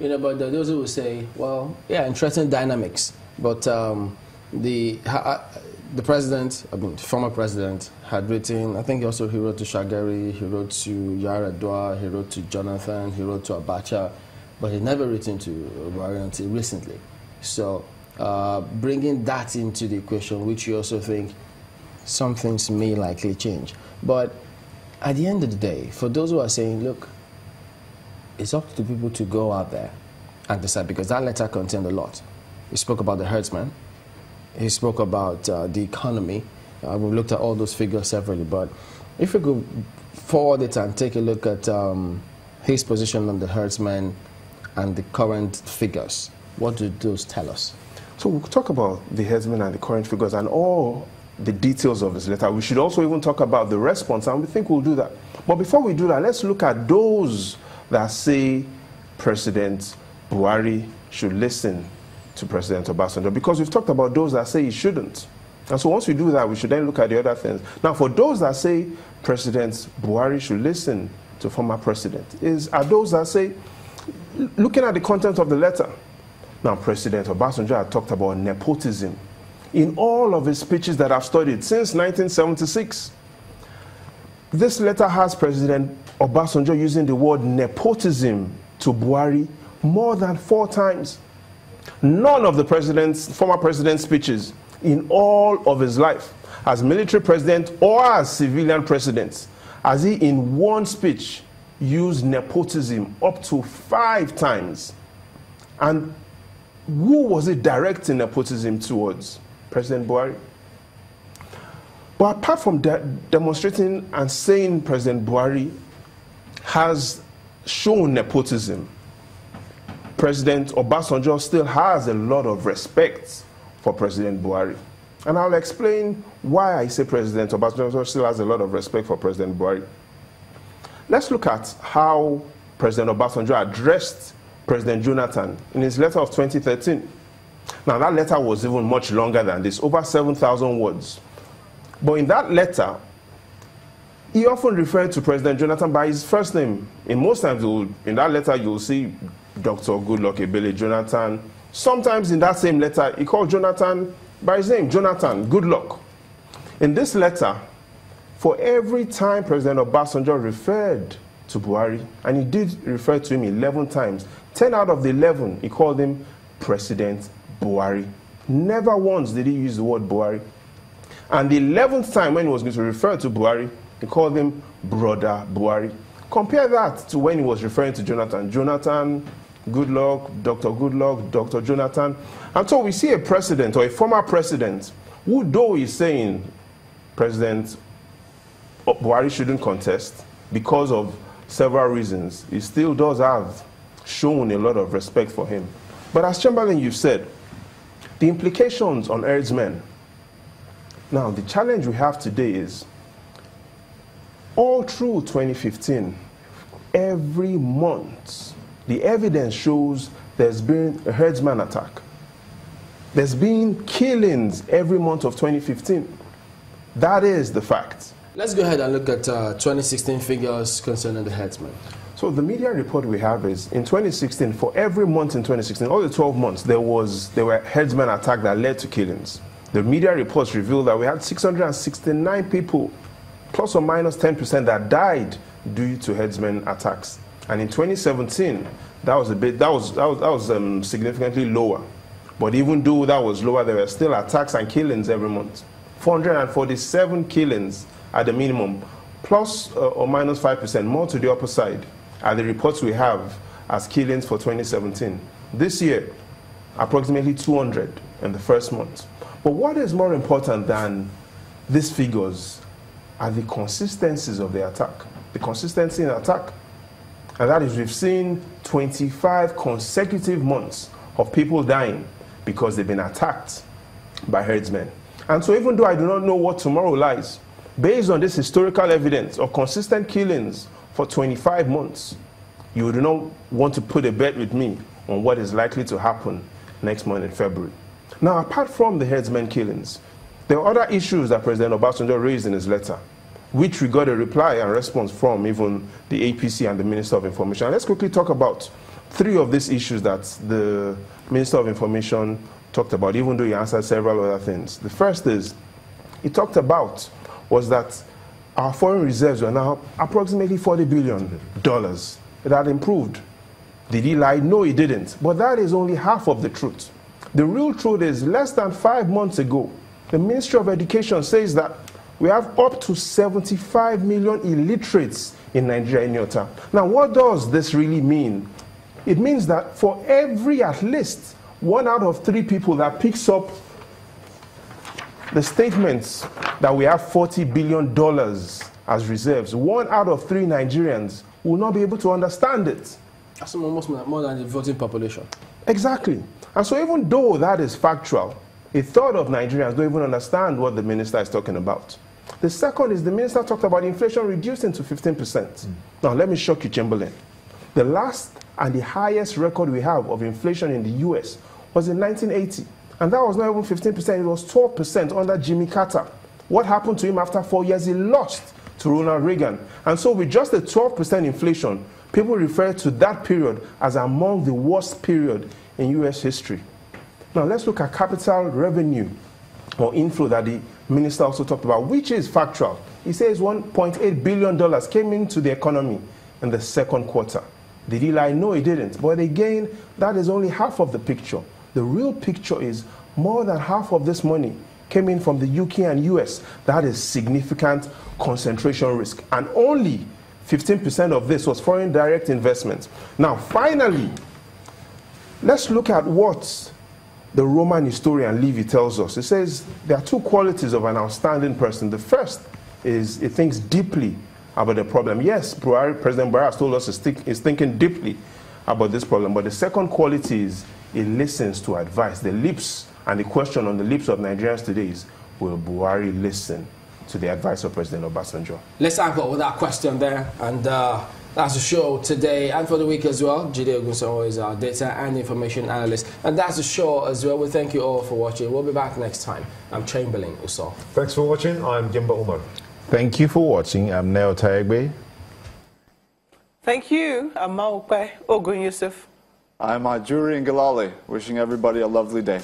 But those who will say, well, yeah, interesting dynamics, but the president, former president, had written, I think also he wrote to Shagari, he wrote to Yaradua, he wrote to Jonathan, he wrote to Abacha, but he never written to Buhari until recently. So bringing that into the equation, which you also think some things may likely change. But at the end of the day, for those who are saying, look, it's up to people to go out there and decide, because that letter contained a lot. He spoke about the herdsman. He spoke about the economy. We looked at all those figures separately, but if we could forward it and take a look at his position on the herdsman and the current figures, what do those tell us? So we'll talk about the herdsman and the current figures and all the details of his letter. We should also even talk about the response, and we think we'll do that. But before we do that, let's look at those that say President Buhari should listen to President Obasanjo, because we've talked about those that say he shouldn't. And so once we do that, we should then look at the other things. Now, for those that say President Buhari should listen to former president, are those that say, looking at the content of the letter, now President Obasanjo had talked about nepotism in all of his speeches that I've studied since 1976. This letter has President Obasanjo using the word nepotism to Buhari more than 4 times. None of the former president's speeches in all of his life, as military president or as civilian president, has he in one speech used nepotism up to 5 times. And who was it directing nepotism towards? President Buhari. But apart from demonstrating and saying President Buhari has shown nepotism, President Obasanjo still has a lot of respect for President Buhari. And I'll explain why I say President Obasanjo still has a lot of respect for President Buhari. Let's look at how President Obasanjo addressed President Jonathan in his letter of 2013. Now, that letter was even much longer than this, over 7,000 words. But in that letter, he often referred to President Jonathan by his first name. In most times, in that letter, you'll see Dr. Goodluck Ebele Jonathan. Sometimes in that same letter, he called Jonathan by his name, Jonathan Goodluck. In this letter, for every time President Obasanjo referred to Buhari, and he did refer to him 11 times, 10 out of the 11, he called him President Buhari. Never once did he use the word Buhari. And the 11th time when he was going to refer to Buhari, he called him Brother Buhari. Compare that to when he was referring to Jonathan. Jonathan Goodluck, Dr. Jonathan. And so we see a president or a former president who, though he's saying President Buhari shouldn't contest because of several reasons, he still does have shown a lot of respect for him. But as Chamberlain, you've said, the implications on herdsmen. Now, the challenge we have today is, all through 2015, every month, the evidence shows there's been a herdsman attack. There's been killings every month of 2015. That is the fact. Let's go ahead and look at 2016 figures concerning the herdsmen. So the media report we have is, in 2016, for every month in 2016, all the 12 months, there were herdsmen attacks that led to killings. The media reports revealed that we had 669 people, plus or minus 10%, that died due to herdsmen attacks. And in 2017, that was significantly lower. But even though that was lower, there were still attacks and killings every month. 447 killings at the minimum, plus or minus 5%, more to the upper side, are the reports we have as killings for 2017. This year, approximately 200 in the first month. But what is more important than these figures are the consistencies of the attack. The consistency in attack. And that is, we've seen 25 consecutive months of people dying because they've been attacked by herdsmen. And so even though I do not know what tomorrow lies, based on this historical evidence of consistent killings for 25 months, you do not want to put a bet with me on what is likely to happen next month in February. Now, apart from the herdsmen killings, there are other issues that President Obasanjo raised in his letter, which we got a reply and response from even the APC and the Minister of Information. And let's quickly talk about three of these issues that the Minister of Information talked about, even though he answered several other things. The first is, he talked about was that our foreign reserves were now approximately $40 billion. It had improved. Did he lie? No, he didn't. But that is only half of the truth. The real truth is, less than 5 months ago, the Ministry of Education says that we have up to 75 million illiterates in Nigeria in Yota. Now, what does this really mean? It means that for every at least 1 out of 3 people that picks up the statements that we have $40 billion as reserves, 1 out of 3 Nigerians will not be able to understand it. That's almost more than the voting population. Exactly. And so even though that is factual, a third of Nigerians don't even understand what the minister is talking about. The second is, the minister talked about inflation reducing to 15%. Now, let me shock you, Chamberlain. The last and the highest record we have of inflation in the US was in 1980. And that was not even 15%, it was 12% under Jimmy Carter. What happened to him after 4 years? He lost to Ronald Reagan. And so with just a 12% inflation, people refer to that period as among the worst period in US history. Now let's look at capital revenue or inflow that the minister also talked about, which is factual. He says $1.8 billion came into the economy in the second quarter. Did he lie? No, he didn't. But again, that is only half of the picture. The real picture is more than half of this money came in from the UK and US. That is significant concentration risk. And only 15% of this was foreign direct investment. Now, finally, let's look at what the Roman historian Livy tells us. He says there are 2 qualities of an outstanding person. The first is he thinks deeply about the problem. Yes, President Buhari has told us he's thinking deeply about this problem. But the second quality is he listens to advice. The lips and the question on the lips of Nigerians today is, will Buhari listen to the advice of President Obasanjo? Let's anchor with that question there. And that's the show today and for the week as well. Ogunsanwo is our data and information analyst. And that's the show as well. We thank you all for watching. We'll be back next time. I'm Chamberlain Uso. Thanks for watching. I'm Gimba Umar. Thank you for watching. I'm Neo Taegbe. Thank you. I'm Maupe Ogun Yusuf. I'm Ajuri Ngalale, wishing everybody a lovely day.